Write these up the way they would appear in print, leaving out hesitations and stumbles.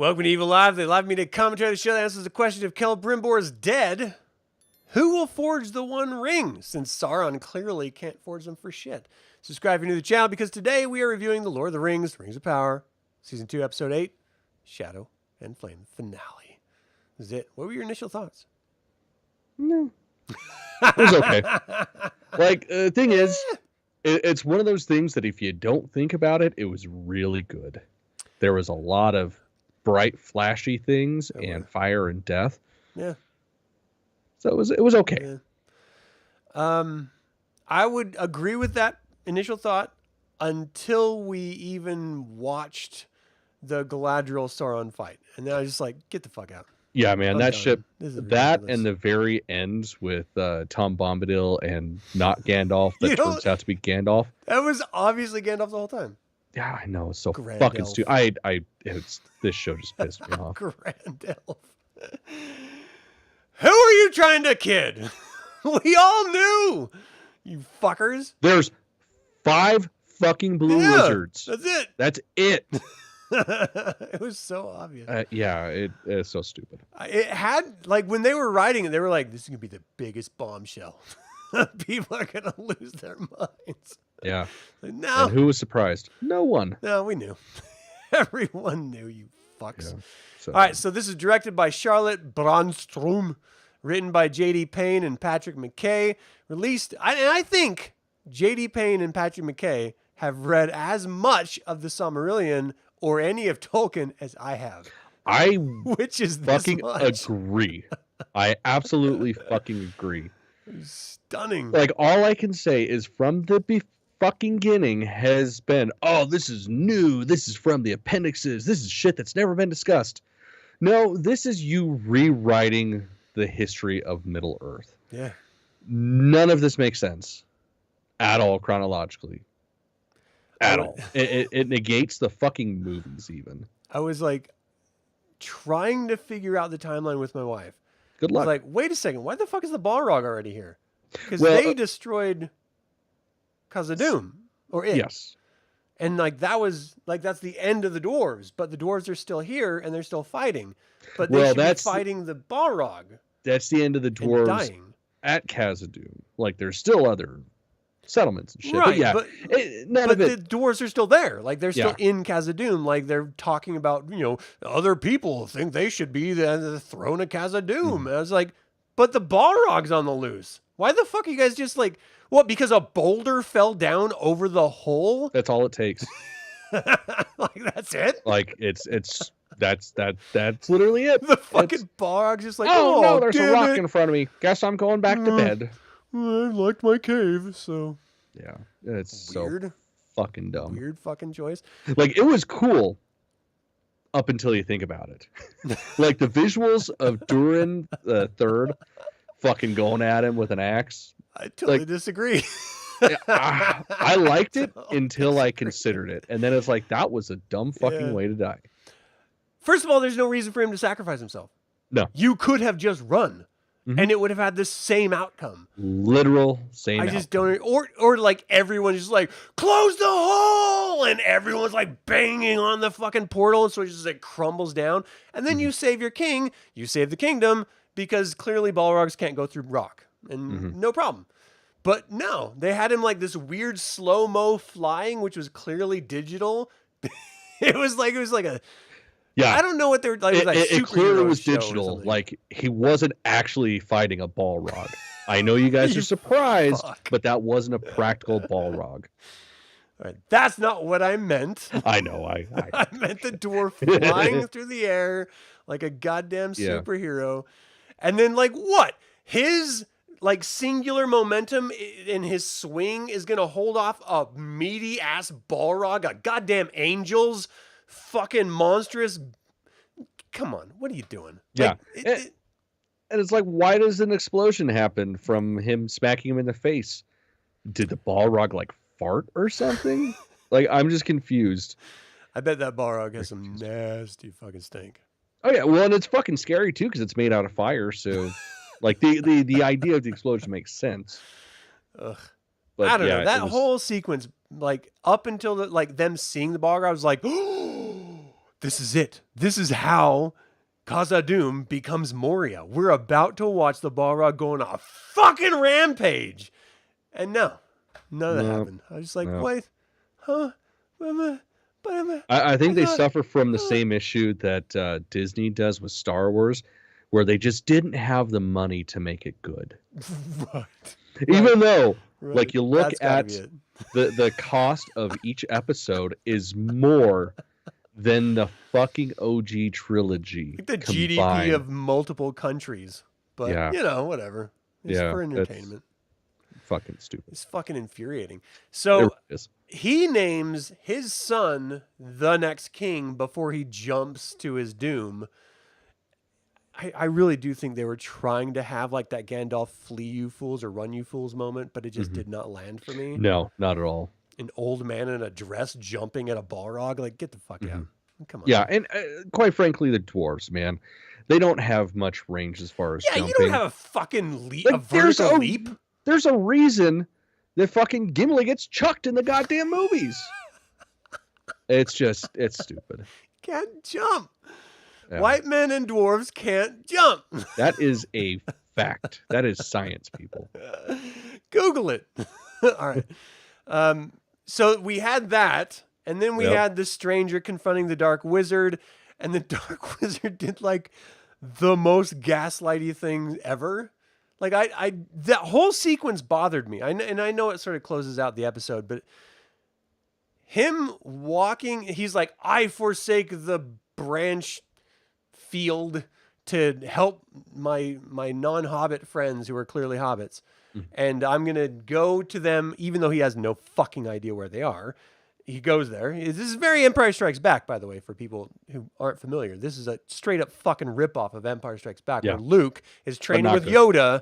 Welcome to Evilive, the live media commentary of the show that answers the question: if Celebrimbor is dead, who will forge the One Ring? Since Sauron clearly can't forge them for shit. Subscribe if you're new to the channel, because today we are reviewing The Lord of the Rings, Rings of Power, Season 2, Episode 8, Shadow and Flame finale. This is it. What were your initial thoughts? No. It was okay. Like, the thing is, it's one of those things that if you don't think about it, it was really good. There was a lot of bright, flashy things and fire and death. Yeah. So it was okay. Yeah. I would agree with that initial thought until we even watched the Galadriel Sauron fight. And then I was just like, get the fuck out. Yeah, man, that ship, that ridiculous. and the very ends with Tom Bombadil and not Gandalf that turns out to be Gandalf. That was obviously Gandalf the whole time. Yeah, I know. It's so Grand fucking elf. stupid. This show just pissed me off. Grand elf. Who are you trying to kid? We all knew, you fuckers. There's 5 fucking blue lizards. That's it. That's it. It was so obvious. Yeah, it's so stupid. It had, like, when they were writing it, they were like, this is going to be the biggest bombshell. People are going to lose their minds. Yeah. Like, no. And who was surprised? No one. No, we knew. Everyone knew, you fucks. Yeah, so. All right, so this is directed by Charlotte Brandstrom, written by J.D. Payne and Patrick McKay, released, and I think J.D. Payne and Patrick McKay have read as much of the Silmarillion or any of Tolkien as I have. Which is fucking agree. I absolutely fucking agree. Stunning. Like, all I can say is from the fucking beginning has been, oh, this is new. This is from the appendixes. This is shit that's never been discussed. No, this is you rewriting the history of Middle Earth. Yeah. None of this makes sense at all chronologically. At all. It negates the fucking movies even. I was like trying to figure out the timeline with my wife. Good luck. I was like, wait a second, why the fuck is the Balrog already here? Because they destroyed Khazad-dûm, or it. Yes. And like that's the end of the dwarves, but the dwarves are still here and they're still fighting. But they should be fighting the Balrog. That's the end of the dwarves at Khazad-dûm. Like, there's still other settlements and shit. Right, but yeah, but the dwarves are still there. Like, they're still in Khazad-dûm. Like, they're talking about, other people think they should be the throne of Khazad-dûm. And I was like, but the Balrog's on the loose. Why the fuck are you guys just like, what, because a boulder fell down over the hole? That's all it takes. Like, that's it? Like, that's literally it. The fucking Balrog's just like, oh no, there's a rock in front of me. Guess I'm going back to bed. I liked my cave, so. Yeah, it's weird. So fucking dumb. Weird fucking choice. Like, it was cool up until you think about it. Like, the visuals of Durin the Third fucking going at him with an axe. I totally disagree. I liked it until I considered it. And then it's like, that was a dumb fucking way to die. First of all, there's no reason for him to sacrifice himself. No. You could have just run. And it would have had the same outcome. Literal same outcome. I just don't... Or like, everyone's just like, close the hole! And everyone's like banging on the fucking portal, and so it just like crumbles down. And then you save your king, you save the kingdom, because clearly Balrogs can't go through rock. And no problem. But no, they had him like this weird slow-mo flying, which was clearly digital. It was like a... Yeah, I don't know what they were like. It clearly was digital. Like, he wasn't actually fighting a Balrog. I know you guys are surprised, but that wasn't a practical Balrog. All right, that's not what I meant. I know. I meant the dwarf flying through the air like a goddamn superhero, and then like what? His like singular momentum in his swing is gonna hold off a meaty ass Balrog, a goddamn angel's fucking monstrous. Come on, what are you doing? Yeah. And it's like, why does an explosion happen from him smacking him in the face? Did the Balrog like fart or something? Like, I'm just confused. I bet that Balrog has some nasty fucking stink. Oh yeah, well, and it's fucking scary too because it's made out of fire. So, like, the idea of the explosion makes sense. Ugh. But I don't know, that whole sequence, like up until them seeing the Balrog, I was like, oh, this is it. This is how Khazad-dûm becomes Moria. We're about to watch the Balrog go on a fucking rampage. And no, none of that happened. I was just like, wait, huh? I think they suffer from the same issue that Disney does with Star Wars, where they just didn't have the money to make it good. Right. Even though, Right. like, you look at the cost of each episode is more than the fucking OG trilogy. Like the combined. GDP of multiple countries. But, you know, whatever. It's for entertainment. Fucking stupid. It's fucking infuriating. So he names his son the next king before he jumps to his doom. I really do think they were trying to have like that Gandalf flee you fools or run you fools moment, but it just did not land for me. No, not at all. An old man in a dress jumping at a Balrog, like get the fuck out. Come on. Yeah, and quite frankly, the dwarves, man, they don't have much range as far as jumping. You don't have a fucking a vertical leap. There's a reason that fucking Gimli gets chucked in the goddamn movies. It's stupid. Can't jump. Yeah. White men and dwarves can't jump. That is a fact. That is science, people. Google it. All right. So we had that, and then we had the stranger confronting the dark wizard, and the dark wizard did like the most gaslighty thing ever. Like that whole sequence bothered me. And I know it sort of closes out the episode, but him walking, he's like, I forsake the branch field to help my non-hobbit friends who are clearly hobbits. And I'm going to go to them, even though he has no fucking idea where they are. He goes there. This is very Empire Strikes Back, by the way, for people who aren't familiar. This is a straight up fucking ripoff of Empire Strikes Back, where Luke is training with Yoda,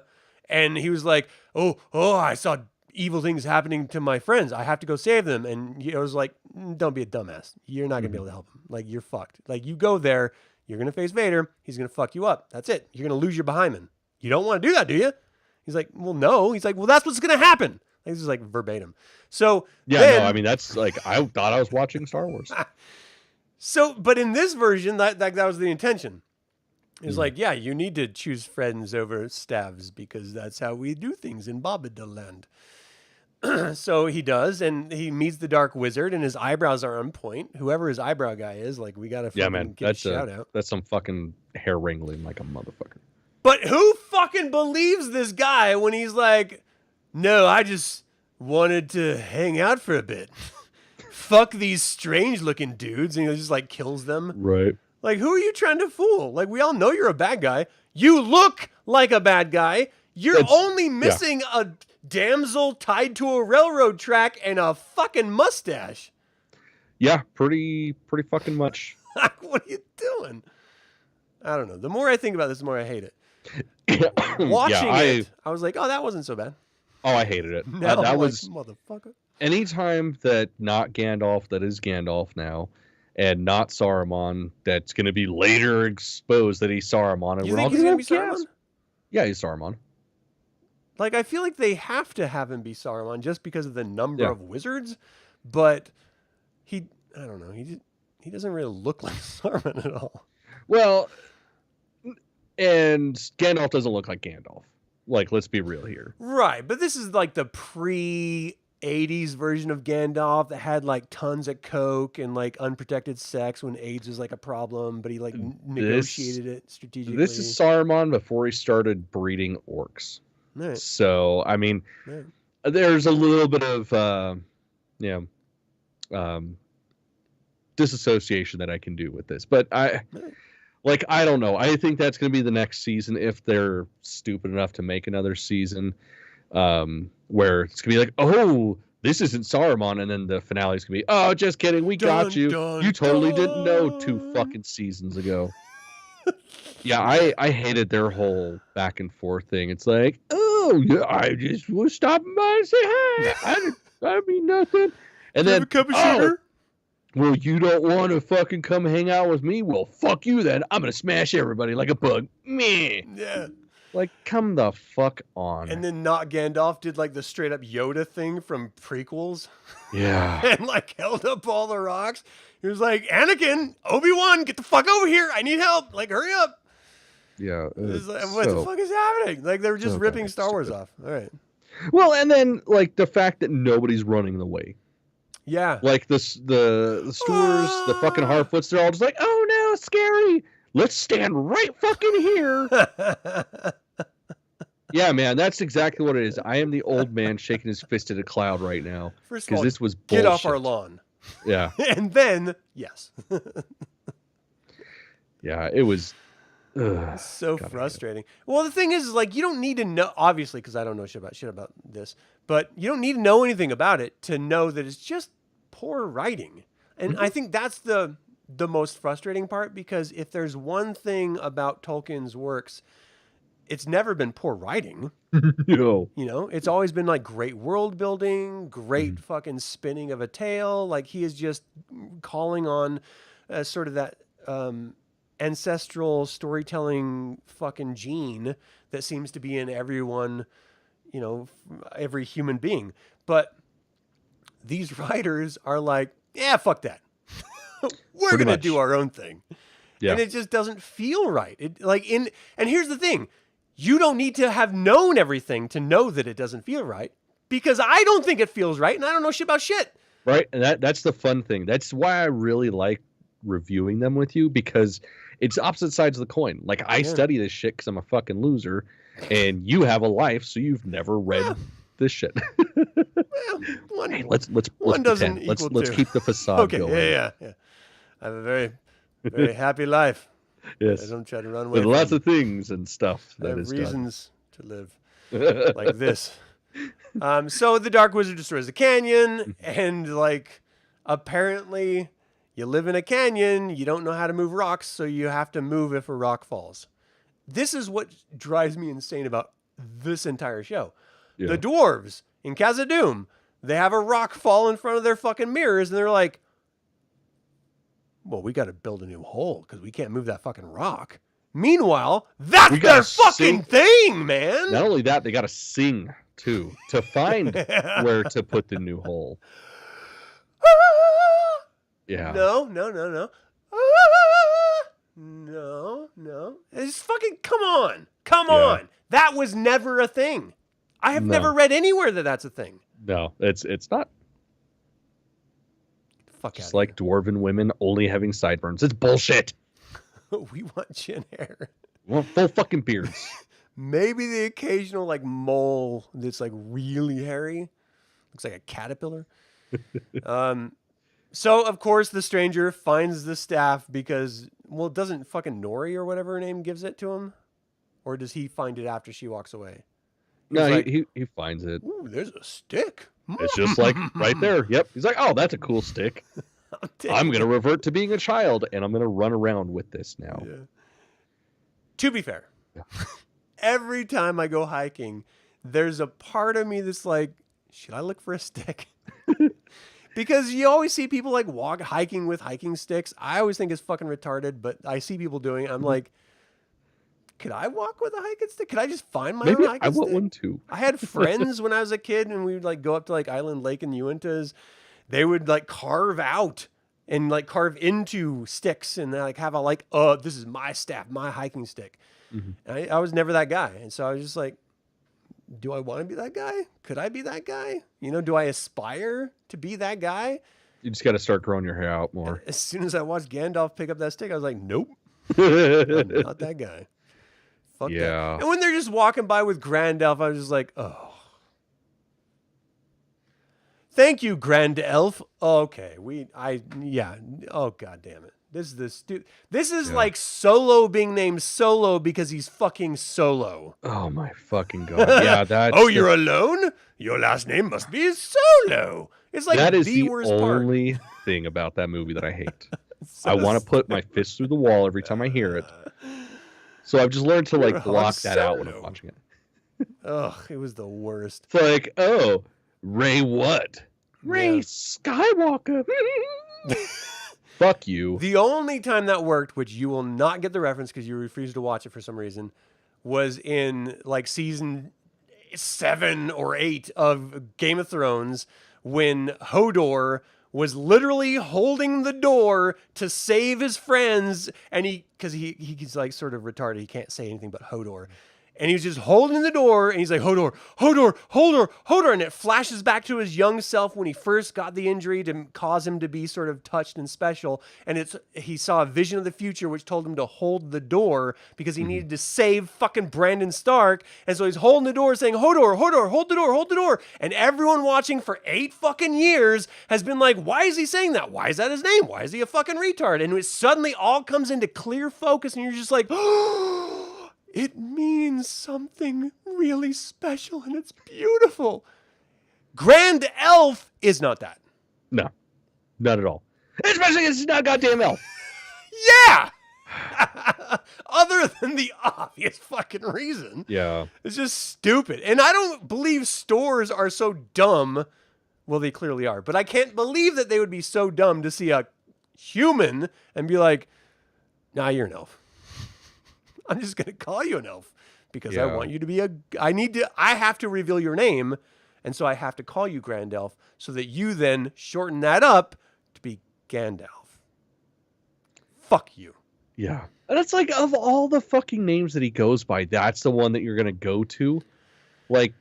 and he was like, oh, I saw evil things happening to my friends. I have to go save them. And Yoda's like, don't be a dumbass. You're not going to be able to help them. Like, you're fucked. Like, you go there, you're going to face Vader. He's going to fuck you up. That's it. You're going to lose your behind. You don't want to do that, do you? He's like, well, no. He's like, well, that's what's going to happen. Like, this is like verbatim. So no, I mean, that's like, I thought I was watching Star Wars. So, but in this version, that was the intention. It's like, yeah, you need to choose friends over staves because that's how we do things in Babada land. So he does, and he meets the dark wizard, and his eyebrows are on point. Whoever his eyebrow guy is, like, we got to get a shout out. That's some fucking hair wrangling like a motherfucker. But who fucking believes this guy when he's like, no, I just wanted to hang out for a bit. Fuck these strange looking dudes. And he just like kills them. Right. Like, who are you trying to fool? Like, we all know you're a bad guy. You look like a bad guy. You're only missing a damsel tied to a railroad track and a fucking mustache. Yeah, pretty fucking much. What are you doing? I don't know. The more I think about this, the more I hate it. Watching it, I was like, oh, that wasn't so bad. Oh, I hated it. Now that was motherfucker. Anytime that not Gandalf, that is Gandalf now, and not Saruman, that's going to be later exposed that he's Saruman. And you think he's going to be Saruman? Yeah, he's Saruman. Like, I feel like they have to have him be Saruman just because of the number of wizards, but I don't know, he doesn't really look like Saruman at all. Well, and Gandalf doesn't look like Gandalf. Like, let's be real here. Right, but this is like the pre-80s version of Gandalf that had like tons of coke and like unprotected sex when AIDS was like a problem, but he like negotiated it strategically. This is Saruman before he started breeding orcs. Right. So, I mean, there's a little bit of, disassociation that I can do with this, but I don't know. I think that's going to be the next season if they're stupid enough to make another season, where it's going to be like, oh, this isn't Saruman, and then the finale is going to be, oh, just kidding, we got you. You totally didn't know 2 fucking seasons ago. Yeah, I hated their whole back and forth thing. It's like, oh, yeah, I just was stopping by and say hi. I mean nothing. And then, have a cup of sugar? Well, you don't want to fucking come hang out with me? Well, fuck you then. I'm going to smash everybody like a bug. Meh. Yeah. Like, come the fuck on. And then not Gandalf did like the straight up Yoda thing from prequels. Yeah. And like held up all the rocks. He was like, Anakin, Obi-Wan, get the fuck over here. I need help. Like, hurry up. Yeah. Like, what the fuck is happening? Like, they were just ripping Star Wars off. All right. Well, and then like the fact that nobody's running the way. Yeah. Like the stewards, the fucking Harfoots, they're all just like, oh no, scary. Let's stand right fucking here. Yeah, man, that's exactly what it is. I am the old man shaking his fist at a cloud right now. First of all, this was bullshit. Get off our lawn. Yeah. And then, yes. Yeah, it was so frustrating. Well, the thing is like, you don't need to know, obviously, because I don't know shit about this, but you don't need to know anything about it to know that it's just poor writing. And I think that's the most frustrating part, because if there's one thing about Tolkien's works, it's never been poor writing. No. You know, it's always been like great world building, great fucking spinning of a tale. Like, he is just calling on sort of that ancestral storytelling fucking gene that seems to be in everyone, you know, every human being. But these writers are like, yeah, fuck that. We're going to do our own thing. Yeah. And it just doesn't feel right. And here's the thing. You don't need to have known everything to know that it doesn't feel right, because I don't think it feels right and I don't know shit about shit. Right. And that's the fun thing. That's why I really like reviewing them with you, because it's opposite sides of the coin. Like, I study this shit because I'm a fucking loser, and you have a life, so you've never read this shit. Well, hey, let's doesn't pretend. Let's keep the facade going. Yeah. I have a very, very happy life. Yes. I don't try to run away. With lots of things and stuff. I have reasons to live like this. So the Dark Wizard destroys the canyon, and like, apparently you live in a canyon, you don't know how to move rocks, so you have to move if a rock falls. This is what drives me insane about this entire show. Yeah. The dwarves in Khazad-dûm, they have a rock fall in front of their fucking mirrors, and they're like, well, we got to build a new hole because we can't move that fucking rock. Meanwhile, that's their fucking thing, man. Not only that, they got to sing too to find where to put the new hole. Yeah. No. No. It's fucking, come on. That was never a thing. I have never read anywhere that that's a thing. No, it's not. Fuck just like dwarven women only having sideburns. It's bullshit. We want chin hair. We want full fucking beards. Maybe the occasional like mole that's like really hairy. Looks like a caterpillar. So of course the stranger finds the staff because, well, doesn't fucking Nori or whatever her name gives it to him? Or does he find it after she walks away? No, he finds it. Ooh, there's a stick. It's just like right there. Yep. He's like, oh, that's a cool stick. I'm going to revert to being a child, and I'm going to run around with this now. Yeah. To be fair, every time I go hiking, there's a part of me that's like, should I look for a stick? Because you always see people like hiking with hiking sticks. I always think it's fucking retarded, but I see people doing it. I'm like, could I walk with a hiking stick? Could I just find my own hiking stick? I want one too. I had friends when I was a kid, and we would like go up to like Island Lake in the Uintas. They would like carve out and like carve into sticks, and they like have a like, this is my staff, my hiking stick. Mm-hmm. And I was never that guy, and so I was just like, do I want to be that guy? Could I be that guy? You know, do I aspire to be that guy? You just got to start growing your hair out more. As soon as I watched Gandalf pick up that stick, I was like, nope, I'm not that guy. Fuck that. And when they're just walking by with Gandalf, I was just like, oh. Thank you, Grand Elf. Okay, oh, God damn it. This is like Solo being named Solo because he's fucking Solo. Oh my fucking God. Yeah, that's you're alone? Your last name must be Solo. It's like that is the worst only thing about that movie that I hate. I want to put my fist through the wall every time I hear it. So I've just learned to like block that out when I'm watching it. Ugh, it was the worst. It's like, oh, Ray what? Ray Skywalker. Fuck you. The only time that worked, which you will not get the reference because you refused to watch it for some reason, was in like season 7 or 8 of Game of Thrones when Hodor was literally holding the door to save his friends, and he's like sort of retarded. He can't say anything but Hodor. And he was just holding the door, and he's like, Hodor, Hodor, Hodor, Hodor. And it flashes back to his young self when he first got the injury to cause him to be sort of touched and special. And he saw a vision of the future, which told him to hold the door because he needed to save fucking Brandon Stark. And so he's holding the door saying, Hodor, Hodor, hold the door, hold the door. And everyone watching for 8 fucking years has been like, why is he saying that? Why is that his name? Why is he a fucking retard? And it suddenly all comes into clear focus, and you're just like, oh, it means something really special, and it's beautiful. Grand Elf is not that. No, not at all. Especially because it's not a goddamn elf. Yeah! Other than the obvious fucking reason. Yeah. It's just stupid. And I don't believe stores are so dumb. Well, they clearly are. But I can't believe that they would be so dumb to see a human and be like, nah, you're an elf. I'm just going to call you an elf because I want you to be I have to reveal your name. And so I have to call you Grand Elf so that you then shorten that up to be Gandalf. Fuck you. Yeah. And it's like, of all the fucking names that he goes by, that's the one that you're going to go to. Like,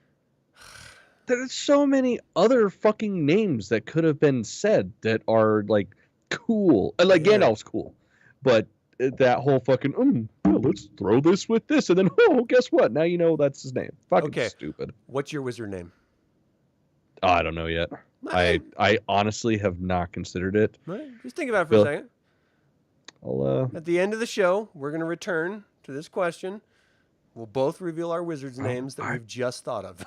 there's so many other fucking names that could have been said that are like cool. Like Gandalf's cool. But that whole fucking, let's throw this with this. And then, guess what? Now you know that's his name. Fucking stupid. What's your wizard name? I don't know yet. I honestly have not considered it. Right. Just think about it for a second. I'll, At the end of the show, we're going to return to this question. We'll both reveal our wizards' names that we've just thought of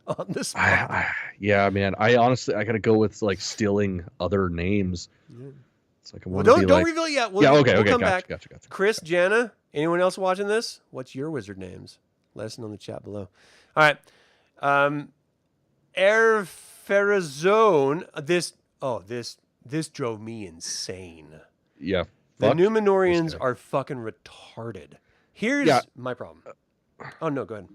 on this. Yeah, man. I honestly, I got to go with like stealing other names. Yeah. It's like don't reveal it yet. We'll come back. Gotcha. Chris, Jana, anyone else watching this? What's your wizard names? Let us know in the chat below. All right. Air Ferrazone. This drove me insane. Yeah. The Numenorians are fucking retarded. Here's my problem. Oh, no, go ahead.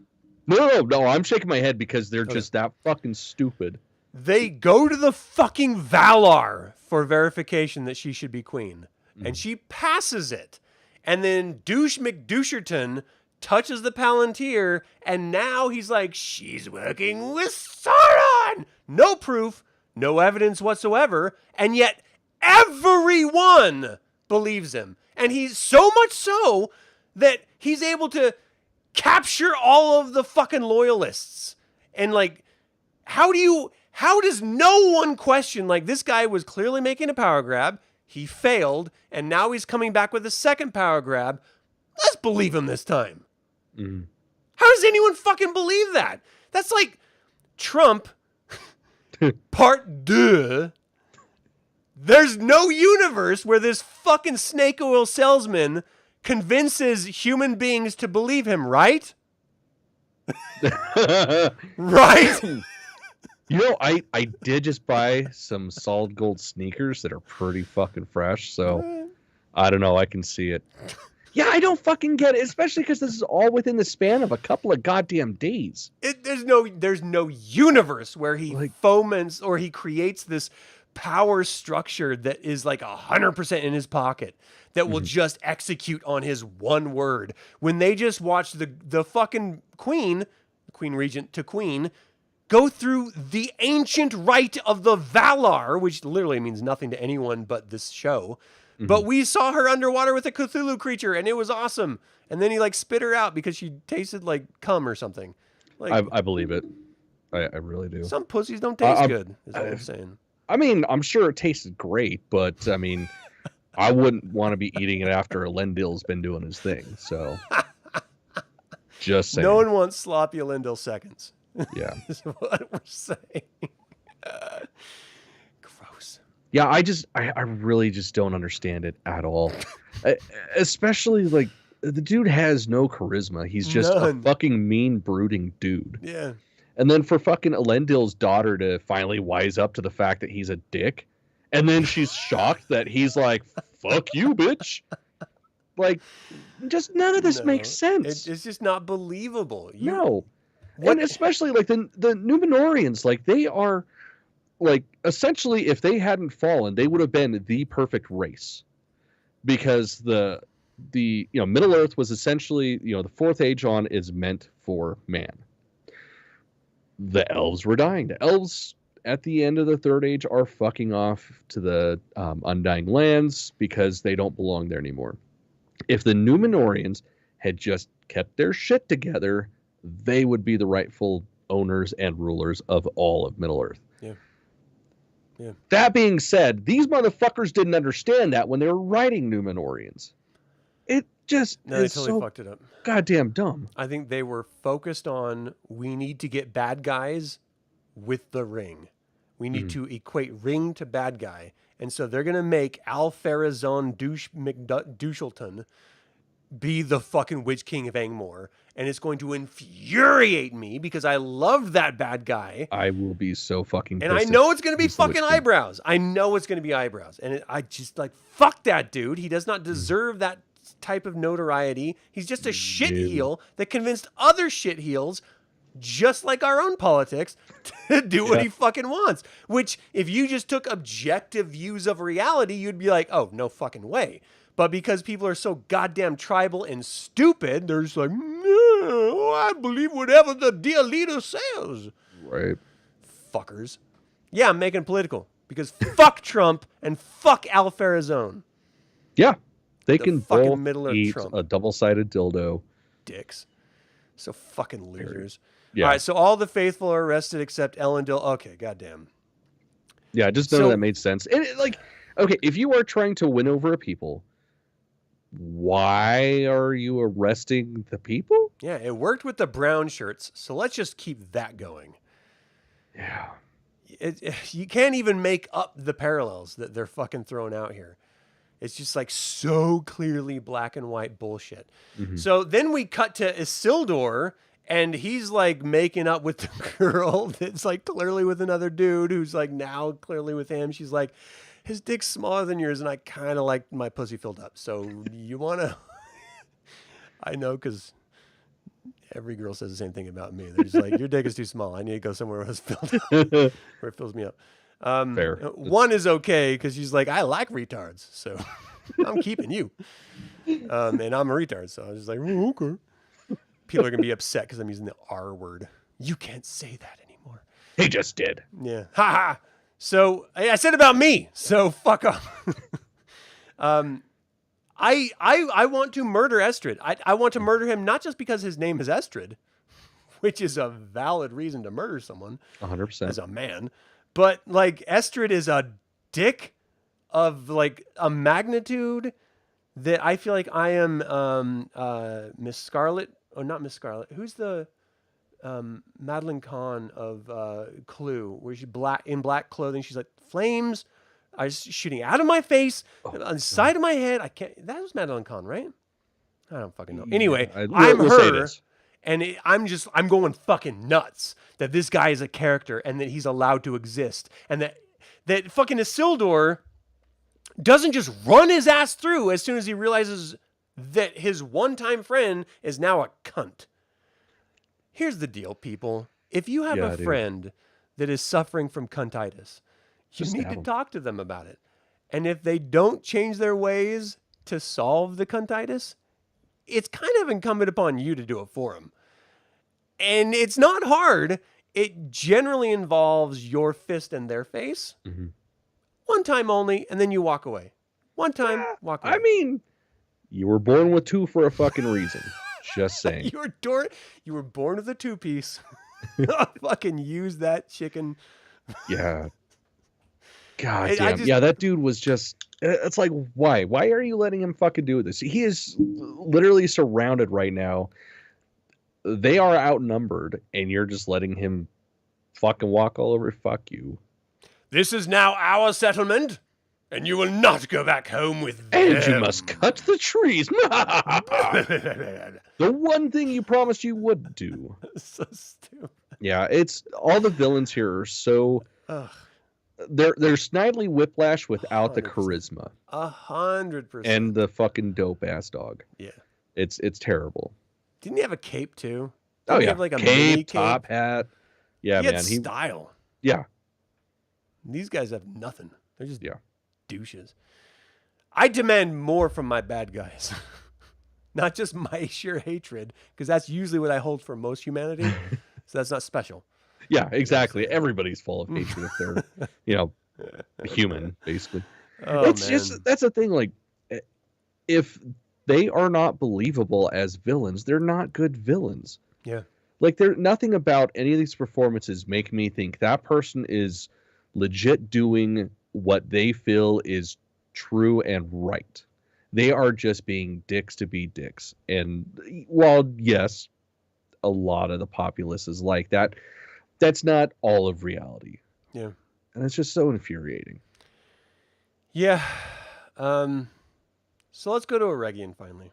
No, I'm shaking my head because they're just that fucking stupid. They go to the fucking Valar for verification that she should be queen. And she passes it. And then Douche McDoucherton touches the Palantir, and now he's like, she's working with Sauron! No proof, no evidence whatsoever, and yet everyone believes him. And he's so much so that he's able to capture all of the fucking loyalists. And like, how does no one question, like, this guy was clearly making a power grab, he failed, and now he's coming back with a second power grab. Let's believe him this time. Mm-hmm. How does anyone fucking believe that? That's like Trump part 2. There's no universe where this fucking snake oil salesman convinces human beings to believe him, right? Right? You know, I did just buy some solid gold sneakers that are pretty fucking fresh, so I don't know, I can see it. Yeah, I don't fucking get it, especially because this is all within the span of a couple of goddamn days. There's no universe where he foments or he creates this power structure that is like 100% in his pocket that will just execute on his one word. When they just watch the fucking queen regent to queen, go through the ancient rite of the Valar, which literally means nothing to anyone but this show. Mm-hmm. But we saw her underwater with a Cthulhu creature, and it was awesome. And then he like spit her out because she tasted like cum or something. Like, I believe it. I really do. Some pussies don't taste good, is what I'm saying. I mean, I'm sure it tasted great, but I mean, I wouldn't want to be eating it after Elendil's been doing his thing. So, just saying. No one wants sloppy Elendil seconds. Yeah. Is what we're saying. Gross. Yeah, I really just don't understand it at all. Especially, like, the dude has no charisma. He's just a fucking mean, brooding dude. Yeah. And then for fucking Elendil's daughter to finally wise up to the fact that he's a dick, and then she's shocked that he's like, fuck you, bitch. Like, just none of this No, makes sense. it's just not believable. No. What? And especially like the Numenorians, like they are like essentially if they hadn't fallen, they would have been the perfect race. Because the Middle Earth was essentially, the fourth age on is meant for man. The elves were dying. The elves at the end of the third age are fucking off to the Undying Lands because they don't belong there anymore. If the Numenorians had just kept their shit together, they would be the rightful owners and rulers of all of Middle Earth. Yeah. That being said, these motherfuckers didn't understand that when they were writing Numenorians. It just No, they is totally so fucked it up. goddamn dumb. I think they were focused on, we need to get bad guys with the ring. We need to equate ring to bad guy. And so they're going to make Alfarazon Douchleton be the fucking Witch King of Angmor. And it's going to infuriate me because I love that bad guy. I will be so fucking pissed. And I know it's going to be he's the fucking Witch King. eyebrows. I know it's going to be eyebrows. And I just like, fuck that dude. He does not deserve that type of notoriety. He's just a shit heel that convinced other shit heels, just like our own politics, to do what he fucking wants. Which, if you just took objective views of reality, you'd be like, oh, no fucking way. But because people are so goddamn tribal and stupid, they're just like, no, I believe whatever the dear leader says. Right. Fuckers. Yeah, I'm making it political. Because fuck Trump and fuck Alfarazone. Yeah. They can fucking both Middle Earth eat Trump. a double-sided dildo. Dicks. So fucking losers. Yeah. All right, so all the faithful are arrested except Elendil. Okay, goddamn. Yeah, just none of that made sense. And okay, if you are trying to win over a people, why are you arresting the people? Yeah, it worked with the brown shirts, so let's just keep that going. Yeah. You can't even make up the parallels that they're fucking throwing out here. It's just like so clearly black and white bullshit. Mm-hmm. So then we cut to Isildur, and he's like making up with the girl that's like clearly with another dude who's like now clearly with him. She's like, his dick's smaller than yours, and I kind of like my pussy filled up. So you want to... I know, because every girl says the same thing about me. They're just like, your dick is too small. I need to go somewhere where it's filled up, where it fills me up. Fair. One is okay, because she's like, I like retards, so I'm keeping you. And I'm a retard, so I was just like, oh, okay. People are going to be upset because I'm using the R word. You can't say that anymore. He just did. Yeah. Ha ha. So I said about me. So fuck off. I want to murder Estrid. I want to murder him not just because his name is Estrid, which is a valid reason to murder someone 100%. as a man, but like Estrid is a dick of like a magnitude that I feel like I am Miss Scarlet. Oh, not Miss Scarlet. Who's the Madeline Kahn of Clue, where she's in black clothing? She's like, flames are shooting out of my face, on the side of my head. I can't. That was Madeline Kahn, right? I don't fucking know. Anyway, I'm her, and I'm going fucking nuts that this guy is a character and that he's allowed to exist, and that fucking Isildur doesn't just run his ass through as soon as he realizes that his one-time friend is now a cunt. Here's the deal, people. If you have a friend that is suffering from cuntitis, you need to talk to them about it. And if they don't change their ways to solve the cuntitis, it's kind of incumbent upon you to do it for them. And it's not hard. It generally involves your fist in their face. Mm-hmm. One time only, and then you walk away. One time, walk away. I mean, you were born with two for a fucking reason. Just saying. You were born with a two-piece. Fucking use that chicken. Yeah. God damn. Yeah, that dude was just... It's like, why? Why are you letting him fucking do this? He is literally surrounded right now. They are outnumbered, and you're just letting him fucking walk all over. Fuck you. This is now our settlement, and you will not go back home with them. And you must cut the trees. The one thing you promised you would do. So stupid. Yeah, it's... All the villains here are so... they're Snidely Whiplash without the 100%. charisma 100%. and the fucking dope ass dog. Yeah. It's terrible. Didn't he have a cape too? Oh Didn't he yeah, have like a mini cape, top hat. Yeah, he man. had style. Yeah. These guys have nothing. They're just Yeah. douches. I demand more from my bad guys. Not just my sheer hatred, because that's usually what I hold for most humanity. So that's not special. Yeah, exactly. Everybody's full of hatred if they're, human, basically. Oh, It's just, that's the thing. Like, if they are not believable as villains, they're not good villains. Yeah. Like, there's nothing about any of these performances make me think that person is legit doing what they feel is true and right. They are just being dicks to be dicks. And while, yes, a lot of the populace is like that, that's not all of reality. Yeah. And it's just so infuriating. Yeah. So let's go to Eregion finally.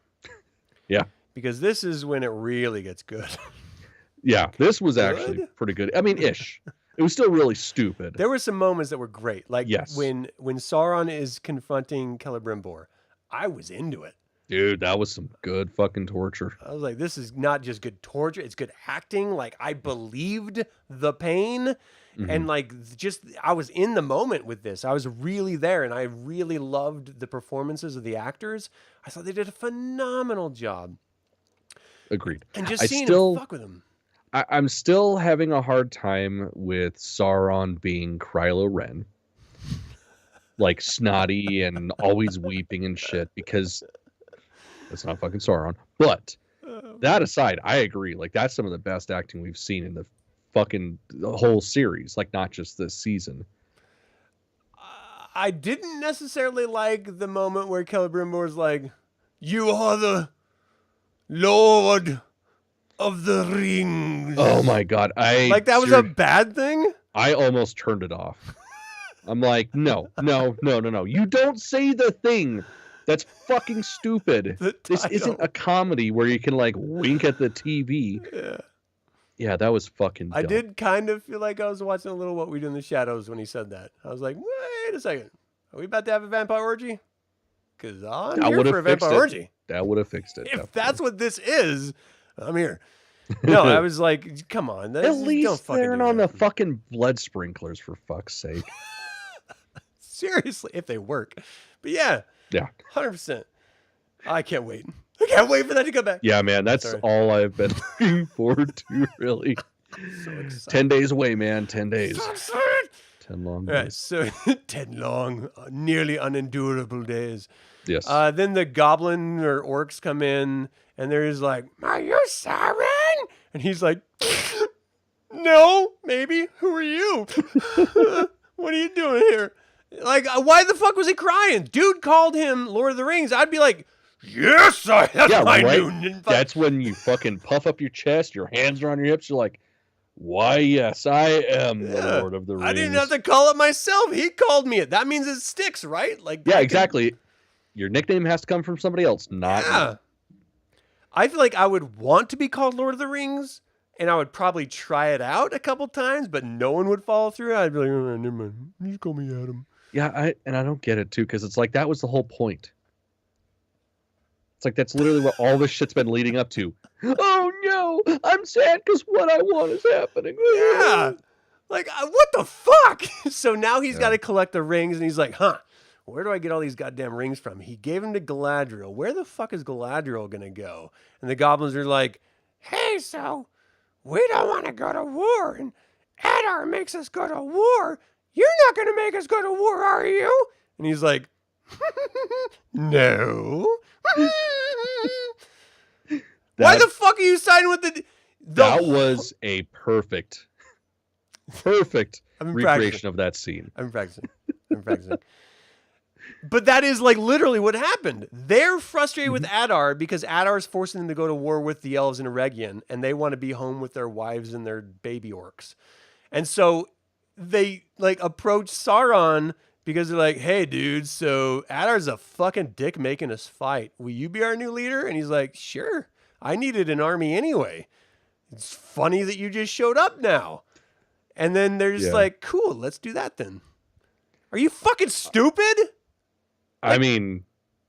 Yeah. Because this is when it really gets good. Yeah, this was actually pretty good. I mean, ish. It was still really stupid. There were some moments that were great. Like Yes. when Sauron is confronting Celebrimbor, I was into it. Dude, that was some good fucking torture. I was like, this is not just good torture, it's good acting. Like, I believed the pain. And like, just, I was in the moment with this. I was really there, and I really loved the performances of the actors. I thought they did a phenomenal job. Agreed. And just seeing him fuck with him. I'm still having a hard time with Sauron being Kylo Ren. Like, snotty and always weeping and shit, because that's not fucking Sauron. But that aside, I agree. Like, that's some of the best acting we've seen in the whole series. Like, not just this season. I didn't necessarily like the moment where Celebrimbor's like, "You are the Lord of the Rings." Oh my god. Like, that was a bad thing? I almost turned it off. I'm like, no. You don't say the thing. That's fucking stupid. This isn't a comedy where you can, like, wink at the TV. Yeah. Yeah, that was fucking dumb. I did kind of feel like I was watching a little What We Do in the Shadows when he said that. I was like, wait a second. Are we about to have a vampire orgy? Because I'm here for a vampire orgy. That would have fixed it. If that's what this is, I'm here. No, I was like, come on. At least they're on the fucking blood sprinklers, for fuck's sake. Seriously, if they work. But yeah. Yeah. 100%. I can't wait. I can't wait for that to come back. Yeah, man. That's all I've been looking forward to, really. So excited. 10 days away, man. 10 days. So excited. 10 long days. All right, so 10 long, nearly unendurable days. Yes. Then the goblin or orcs come in, and they're just like, "Are you Sauron?" And he's like, "No, maybe. Who are you? What are you doing here?" Like, why the fuck was he crying? Dude called him Lord of the Rings. I'd be like, "Yes, I have my new." That's when you fucking puff up your chest, your hands are on your hips, you're like, "Why, yes, I am the Lord of the Rings." I didn't have to call it myself. He called me it. That means it sticks, right? Like, yeah, exactly. Your nickname has to come from somebody else, not you. I feel like I would want to be called Lord of the Rings, and I would probably try it out a couple times, but no one would follow through. I'd be like, "Oh, never mind. You call me Adam." Yeah, I don't get it, too, because it's like, that was the whole point. It's like, that's literally what all this shit's been leading up to. Oh, no, I'm sad because what I want is happening. Yeah. Like, what the fuck? So now he's got to collect the rings, and he's like, where do I get all these goddamn rings from? He gave them to Galadriel. Where the fuck is Galadriel going to go? And the goblins are like, "Hey, so we don't want to go to war, and Adar makes us go to war. You're not going to make us go to war, are you?" And he's like, "No." Why the fuck are you signing with the that was a perfect recreation of that scene. I'm practicing. But that is like literally what happened. They're frustrated with Adar because Adar is forcing them to go to war with the elves in Eregion, and they want to be home with their wives and their baby orcs. And so they like approach Sauron because they're like, "Hey, dude, so Adar's a fucking dick making us fight. Will you be our new leader?" And he's like, "Sure. I needed an army anyway. It's funny that you just showed up now." And then they're just like, "Cool, let's do that then." Are you fucking stupid? I mean,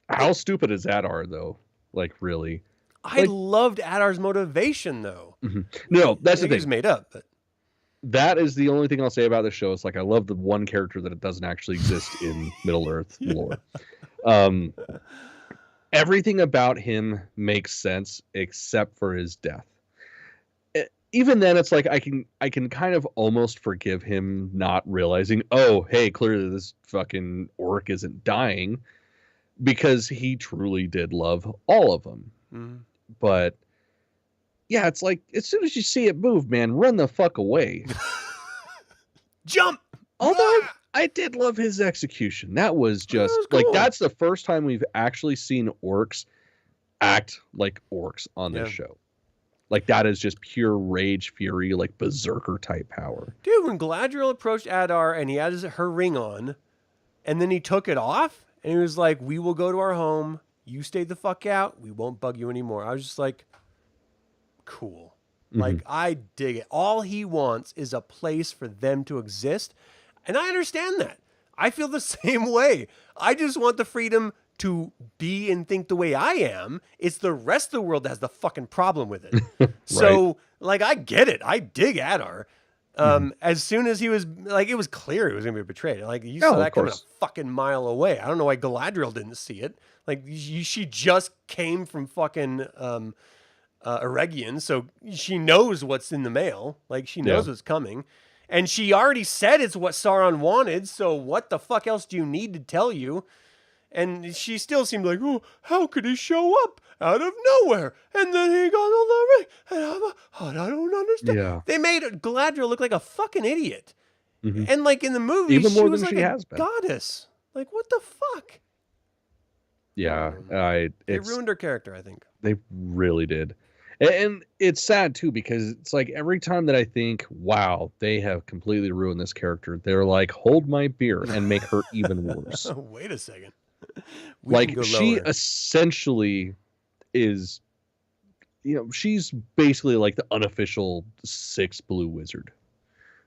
how stupid is Adar though? Like really? I loved Adar's motivation though. No, that's the It thing. was made up, but That is the only thing I'll say about this show. It's like I love the one character that it doesn't actually exist in Middle Earth lore. Everything about him makes sense except for his death. Even then, it's like I can kind of almost forgive him not realizing, oh, hey, clearly this fucking orc isn't dying, because he truly did love all of them. mm-hmm. But yeah, it's like as soon as you see it move, man, run the fuck away. Jump. Although I did love his execution. That was just was cool. like that's the first time we've actually seen orcs act like orcs on this show. Like that is just pure rage, fury, like berserker type power. Dude, when Galadriel approached Adar and he had her ring on, and then he took it off, and he was like, "We will go to our home. You stay the fuck out. We won't bug you anymore." I was just like, cool. Like, I dig it. All he wants is a place for them to exist. And I understand that. I feel the same way. I just want the freedom to be and think the way I am. It's the rest of the world that has the fucking problem with it. Right. So, like, I get it. I dig Adar. As soon as he was, like, it was clear he was going to be betrayed. Like, you saw that coming a fucking mile away. I don't know why Galadriel didn't see it. Like, she just came from fucking Eregion, so she knows what's in the mail. Like, she knows what's coming. And she already said it's what Sauron wanted, so what the fuck else do you need to tell you? And she still seemed like, oh, how could he show up out of nowhere? And then he got all the ring. And I don't understand. Yeah. They made Galadriel look like a fucking idiot. And like in the movie, even more she was than like she a has been. Goddess. Like, what the fuck? Yeah. They ruined her character, I think. They really did. And it's sad, too, because it's like every time that I think, wow, they have completely ruined this character, they're like, hold my beer and make her even worse. Wait a second. Like, she essentially is, you know, she's basically like the unofficial sixth blue wizard.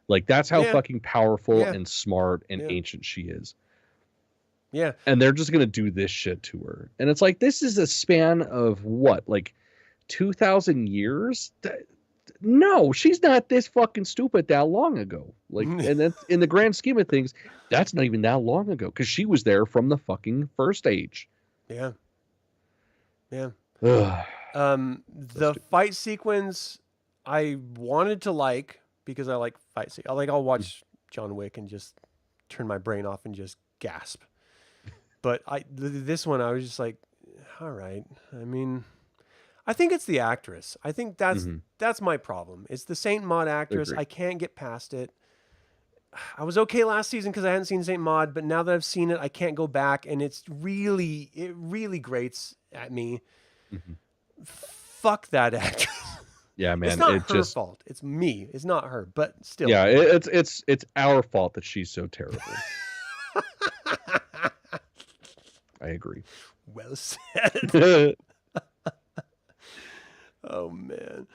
Like, that's how fucking powerful and smart and ancient she is. Yeah. And they're just going to do this shit to her. And it's like, this is a span of what? Like, 2,000 years? No, she's not this fucking stupid that long ago. Like, and then in the grand scheme of things, that's not even that long ago because she was there from the fucking first age. Yeah. Yeah. The fight sequence I wanted to like because I like fight sequence. I'll watch John Wick and just turn my brain off and just gasp. But this one I was just like, all right. I mean, I think it's the actress. I think that's my problem. It's the Saint Maud actress. I can't get past it. I was okay last season because I hadn't seen Saint Maud, but now that I've seen it, I can't go back, and it really grates at me. Fuck that actress. Yeah, man. It's not her fault. It's me. It's not her, but still. Yeah, it's our fault that she's so terrible. I agree. Well said. Oh man.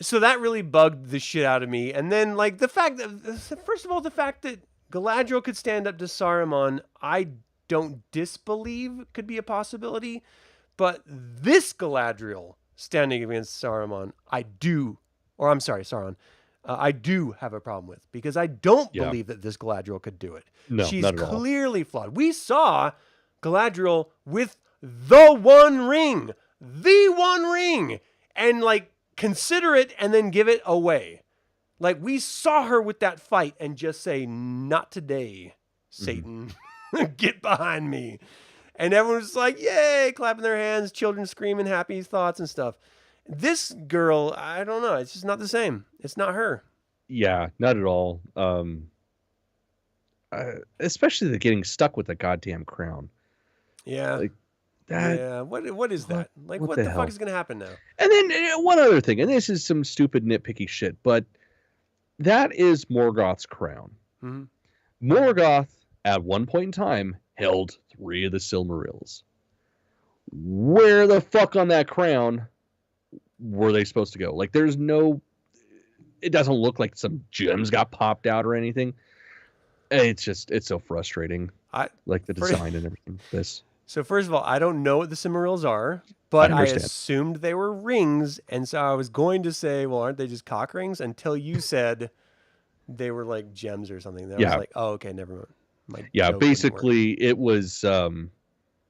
So that really bugged the shit out of me. And then like the fact that first of all, the fact that Galadriel could stand up to Saruman, I don't disbelieve could be a possibility. But this Galadriel standing against Saruman, Sauron, I do have a problem with because I don't believe that this Galadriel could do it. No, she's not at all. Clearly flawed. We saw Galadriel with the One Ring, and like consider it and then give it away. Like we saw her with that fight and just say, "Not today, Satan, get behind me." And everyone's like, yay, clapping their hands, children screaming happy thoughts and stuff. This girl, I don't know. It's just not the same. It's not her. Yeah, not at all. Especially the getting stuck with the goddamn crown. Yeah. Like that. Yeah. What is that? Like, what the fuck is going to happen now? And then one other thing, and this is some stupid nitpicky shit, but that is Morgoth's crown. Morgoth, at one point in time, held 3 of the Silmarils. Where the fuck on that crown were they supposed to go? Like, it doesn't look like some gems got popped out or anything. It's so frustrating. I Like the first, design and everything. so first of all, I don't know what the Cimmerils are, I but I understand. assumed they were rings, and so I was going to say, well, aren't they just cock rings? Until you said they were like gems or something. Then I was Yeah. like, oh, okay, never mind. My Yeah, joke didn't work. basically it was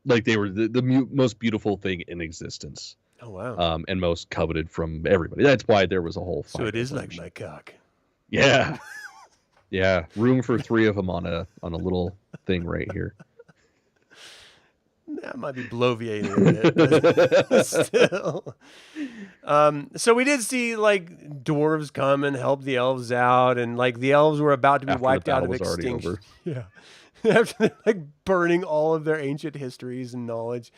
like they were the most beautiful thing in existence. Oh wow. And most coveted from everybody. That's why there was a whole fight. So it is over like them. my cock. Yeah. Yeah, room for 3 of them on a little thing right here. That might be bloviating a bit, but still. So we did see like dwarves come and help the elves out, and like the elves were about to be After wiped the out battle of was already extinction. over. Yeah, after they're, like burning all of their ancient histories and knowledge.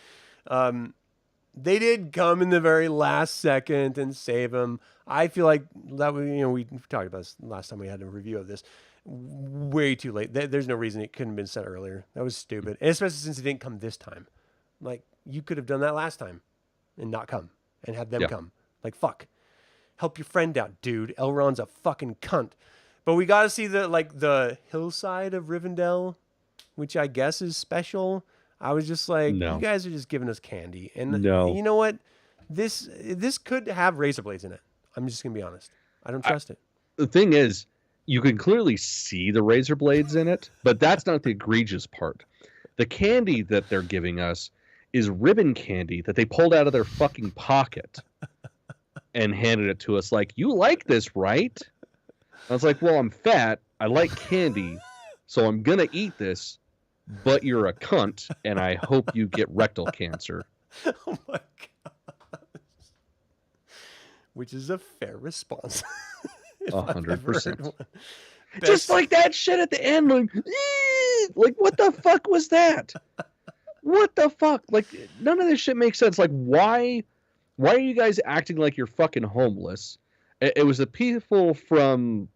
They did come in the very last second and save him. I feel like that was, we talked about this last time we had a review of this. Way too late. There's no reason it couldn't have been said earlier. That was stupid, and especially since it didn't come this time. Like you could have done that last time, and not come and had them come. Like fuck, help your friend out, dude. Elrond's a fucking cunt. But we got to see the hillside of Rivendell, which I guess is special. I was just like, No. you guys are just giving us candy, and No. you know what? This could have razor blades in it. I'm just gonna be honest. I don't trust it. The thing is, you can clearly see the razor blades in it, but that's not the egregious part. The candy that they're giving us is ribbon candy that they pulled out of their fucking pocket and handed it to us like, you like this, right? I was like, well, I'm fat. I like candy, so I'm going to eat this, but you're a cunt, and I hope you get rectal cancer. Oh my god. Which is a fair response. 100%. Just like that shit at the end, like what the fuck was that? What the fuck? Like none of this shit makes sense. Like why are you guys acting like you're fucking homeless? It was the people from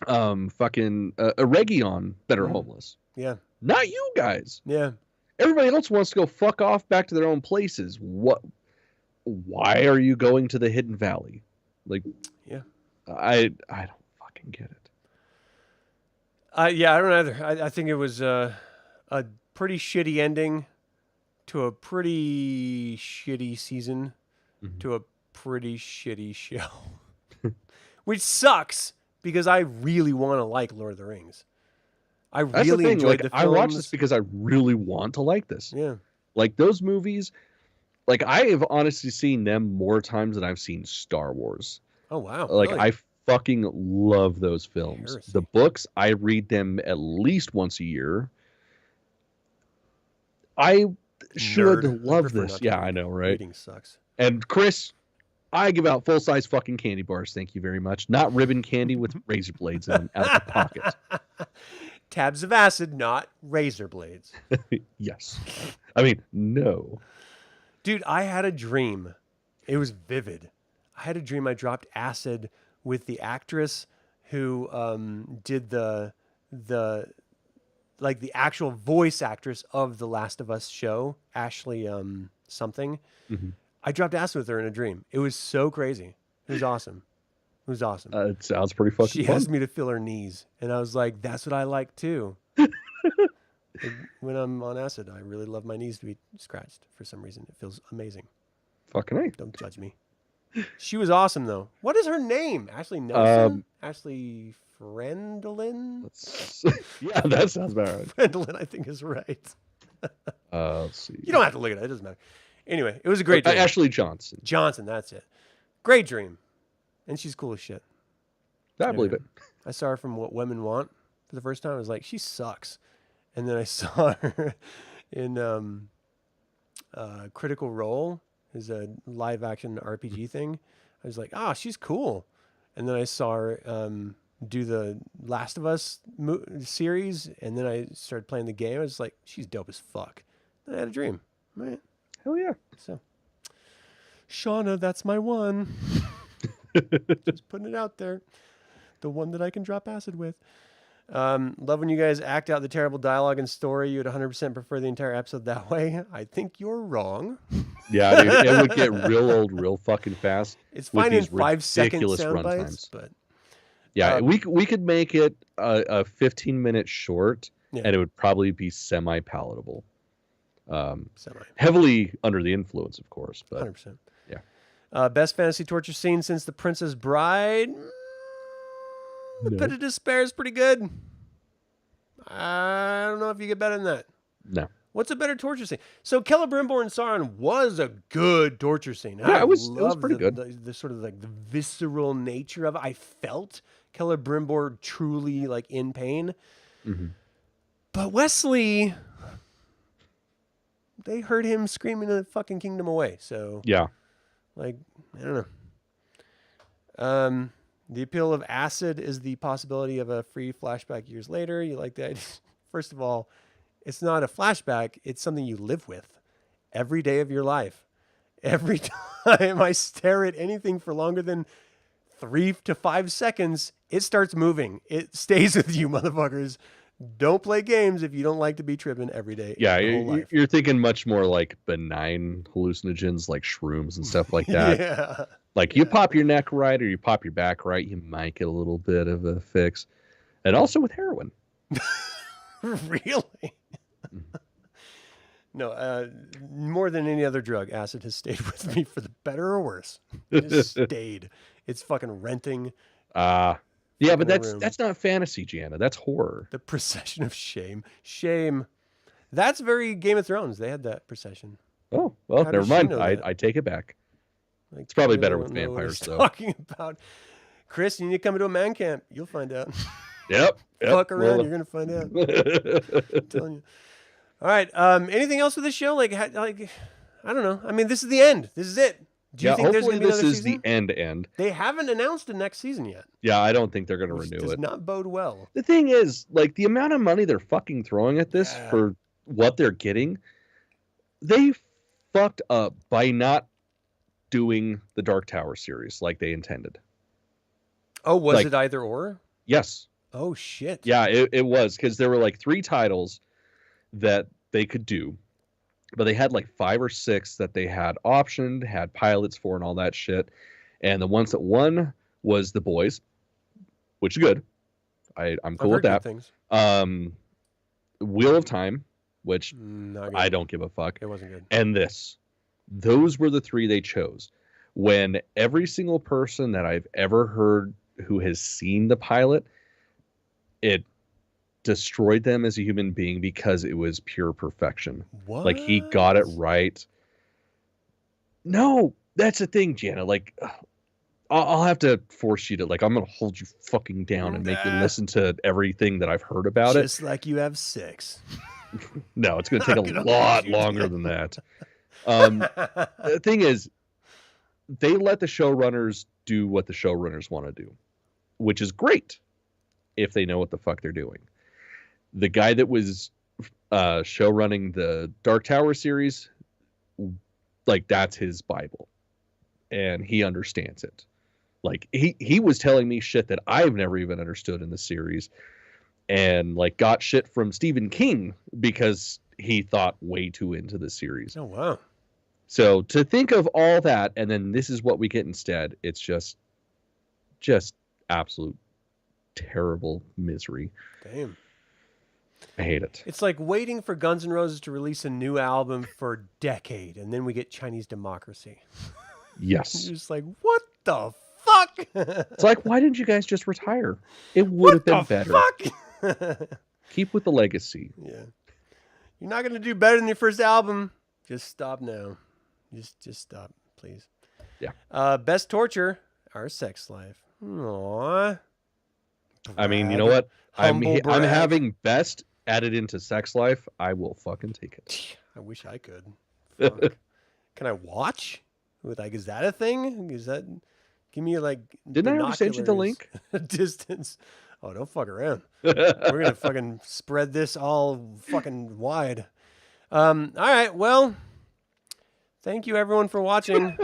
fucking Eregion that are homeless. Yeah. Not you guys. Yeah. Everybody else wants to go fuck off back to their own places. Why are you going to the Hidden Valley? Like yeah. I don't fucking get it. Yeah, I don't either. I think it was a pretty shitty ending to a pretty shitty season to a pretty shitty show, which sucks because I really want to like Lord of the Rings. I really enjoyed the films. I watched this because I really want to like this. Yeah. Like those movies, like I have honestly seen them more times than I've seen Star Wars. Oh wow! Like really? I fucking love those films. Heresy. The books, I read them at least once a year. I should love this. Yeah, I know, right? Reading sucks. And Chris, I give out full-size fucking candy bars. Thank you very much. Not ribbon candy with razor blades in them out of the pocket. Tabs of acid, not razor blades. Yes. I mean, no. Dude, I had a dream. It was vivid. I had a dream I dropped acid with the actress who did the actual voice actress of the Last of Us show, Ashley something. Mm-hmm. I dropped acid with her in a dream. It was so crazy. It was awesome. It was awesome. It sounds pretty fucking She fun. asked me to feel her knees, and I was like, that's what I like too. When I'm on acid, I really love my knees to be scratched for some reason. It feels amazing. Fucking right. Don't judge me. She was awesome, though. What is her name? Ashley Nelson? Ashley Friendlin? Yeah, that sounds about right. Friendlin, I think, is right. Let's see. You don't have to look at it. It doesn't matter. Anyway, it was a great dream. Ashley Johnson. Johnson, that's it. Great dream. And she's cool as shit. I believe it. I saw her from What Women Want for the first time. I was like, she sucks. And then I saw her in Critical Role, is a live action RPG thing. I was like, she's cool. And then I saw her do the Last of Us series, and then I started playing the game. I was like, she's dope as fuck. Then I had a dream. Right. Hell yeah. So, Shauna, that's my one. Just putting it out there. The one that I can drop acid with. Love when you guys act out the terrible dialogue and story. You would 100% prefer the entire episode that way. I think you're wrong. Yeah, dude, it would get real old real fucking fast. It's fine in 5 second sound bites, but Yeah, we could make it a 15-minute short, Yeah. and it would probably be semi-palatable. Semi. Heavily under the influence, of course, but 100%. yeah. Best fantasy torture scene since The Princess Bride. The No. Pit of Despair is pretty good. I don't know if you get better than that. No. What's a better torture scene? So Celebrimbor and Sauron was a good torture scene. Yeah, it was loved pretty good. The sort of like the visceral nature of it. I felt Celebrimbor truly like in pain. Mm-hmm. But Wesley, they heard him screaming the fucking kingdom away. So Yeah. like, I don't know. The appeal of acid is the possibility of a free flashback years later. You like that? First of all, it's not a flashback. It's something you live with every day of your life. Every time I stare at anything for longer than 3 to 5 seconds, it starts moving. It stays with you, motherfuckers. Don't play games if you don't like to be tripping every day. Yeah, your whole life. you're thinking much more like benign hallucinogens like shrooms and stuff like that. Yeah. Like you pop your neck right or you pop your back right, you might get a little bit of a fix. And also with heroin. Really? No, more than any other drug, acid has stayed with me for the better or worse. It just stayed. It's fucking renting. Yeah, but room. that's not fantasy, Gianna. That's horror. The procession of shame. Shame. That's very Game of Thrones. They had that procession. Oh, well, How never does she mind. know I that? take it back. Like, It's probably I better don't with know what vampires, he's though. Talking about Chris, you need to come into a man camp. You'll find out. Yep. Fuck around, well, you're gonna find out. I'm telling you. All right. Anything else with this show? Like I don't know. I mean, this is the end. This is it. Do you think there's hopefully gonna be this another is season? the end. They haven't announced a next season yet. Yeah, I don't think they're going to Which renew does it. not bode well. The thing is, like, the amount of money they're fucking throwing at this Yeah. for what they're getting, they fucked up by not doing the Dark Tower series like they intended. Oh, was Like- it either or? Yes. Oh shit. Yeah, it was, because there were like 3 titles that they could do, but they had like 5 or 6 that they had optioned, had pilots for, and all that shit. And the ones that won was The Boys, which is good. I'm I've cool with heard good that. things. Wheel of Time, which Not good. I don't give a fuck. It wasn't good. And this. Those were the 3 they chose. When every single person that I've ever heard who has seen the pilot, it destroyed them as a human being because it was pure perfection. What? Like, he got it right. No, that's the thing, Jana. Like, I'll have to force you to, like, I'm going to hold you fucking down and make you listen to everything that I've heard about Just like you have sex. No, it's going to take I'm a gonna lot hold you longer down. than that. The thing is, they let the showrunners do what the showrunners want to do, which is great if they know what the fuck they're doing. The guy that was showrunning the Dark Tower series, like, that's his Bible, and he understands it. Like, he was telling me shit that I've never even understood in the series, and like got shit from Stephen King because he thought way too into the series. Oh wow. So to think of all that, and then this is what we get instead, it's just absolute terrible misery. Damn. I hate it. It's like waiting for Guns N' Roses to release a new album for a decade, and then we get Chinese Democracy. Yes. You're just like, what the fuck? It's like, why didn't you guys just retire? It would have been better. Fuck? Keep with the legacy. Yeah. You're not gonna do better than your first album. Just stop now. Just stop, please. Yeah. Best torture, our sex life. Aww. I mean, you know Brag. what? I'm Humble brag. having best added into sex life. I will fucking take it. I wish I could. Fuck. Can I watch? Like, is that a thing? Is that? Give me like. Didn't I already send you the link? Distance. Oh, don't fuck around. We're gonna fucking spread this all fucking wide. All right. Well, thank you everyone for watching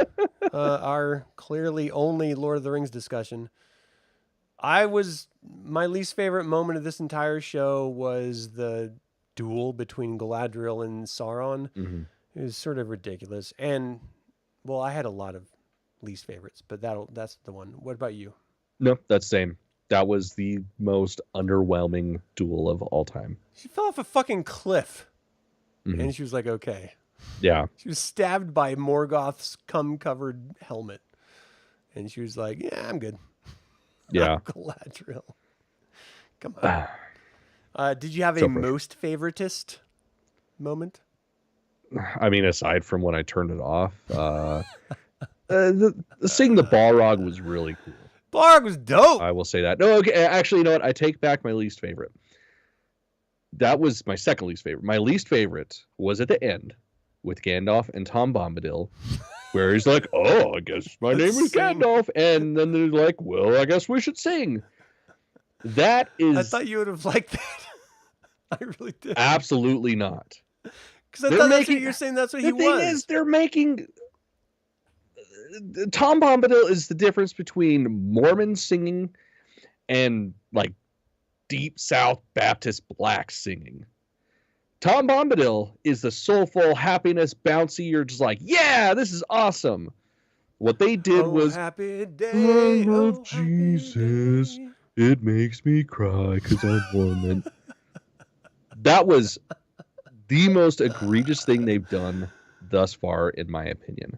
our clearly only Lord of the Rings discussion. My least favorite moment of this entire show was the duel between Galadriel and Sauron. Mhm. It was sort of ridiculous. And, well, I had a lot of least favorites, but that's the one. What about you? No, that's same. That was the most underwhelming duel of all time. She fell off a fucking cliff. Mhm. And she was like, okay. Yeah. She was stabbed by Morgoth's cum-covered helmet. And she was like, yeah, I'm good. Yeah. Galadriel. Come on. Did you have a most favoritist moment? I mean, aside from when I turned it off, seeing the Balrog was really cool. Balrog was dope. I will say that. No, okay. Actually, you know what? I take back my least favorite. That was my second least favorite. My least favorite was at the end with Gandalf and Tom Bombadil, where he's like, "Oh, I guess my name is Gandalf," and then they're like, "Well, I guess we should sing." That is. I thought you would have liked that. I really did. Absolutely not. Because I thought that's what you're saying. That's what he was. The thing is, they're making. Tom Bombadil is the difference between Mormon singing and like deep South Baptist black singing. Tom Bombadil is the soulful happiness, bouncy. You're just like, yeah, this is awesome. What they did was, happy day, I love Jesus. Day. It makes me cry because I'm Mormon. That was the most egregious thing they've done thus far, in my opinion.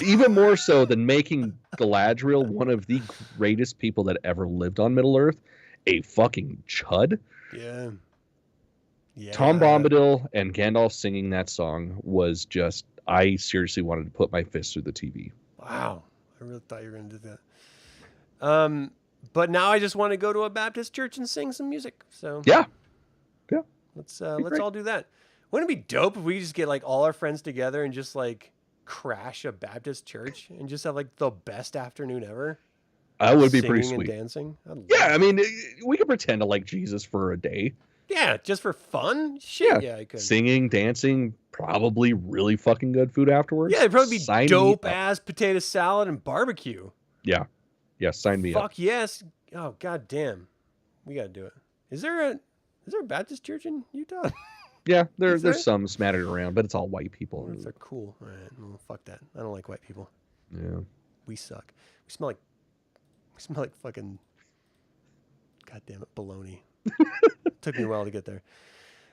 Even more so than making Galadriel one of the greatest people that ever lived on Middle Earth a fucking chud. Yeah. Tom Bombadil and Gandalf singing that song was just, I seriously wanted to put my fist through the TV. Wow. I really thought you were going to do that. But now I just want to go to a Baptist church and sing some music. So yeah. Let's all do that. Wouldn't it be dope if we just get like all our friends together and just like crash a Baptist church and just have like the best afternoon ever? That would be pretty sweet. And dancing. Yeah, I mean, we could pretend to like Jesus for a day. Yeah, just for fun. Shit, yeah, I could. Singing, dancing, probably really fucking good food afterwards. Yeah, it'd probably be dope ass potato salad and barbecue. Yeah, sign me up. Fuck yes. Oh god damn, we gotta do it. Is there a Baptist church in Utah? Yeah, there's some smattered around, but it's all white people. They're cool. All right, well, fuck that. I don't like white people. Yeah, we suck. We smell like fucking. God damn it, baloney. Took me a while to get there.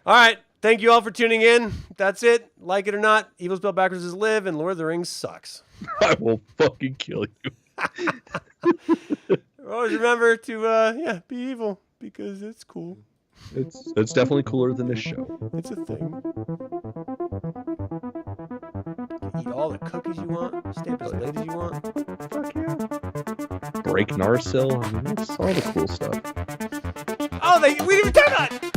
All right, thank you all for tuning in. That's it. Like it or not, evil spelled backwards is live, and Lord of the Rings sucks. I will fucking kill you. Always remember to be evil because it's cool. It's definitely cooler than this show. It's a thing. Eat all the cookies you want. Stay up as late as you want. Fuck yeah. Break Narsil. I mean, it's all the cool stuff. Oh, we didn't even talk about it.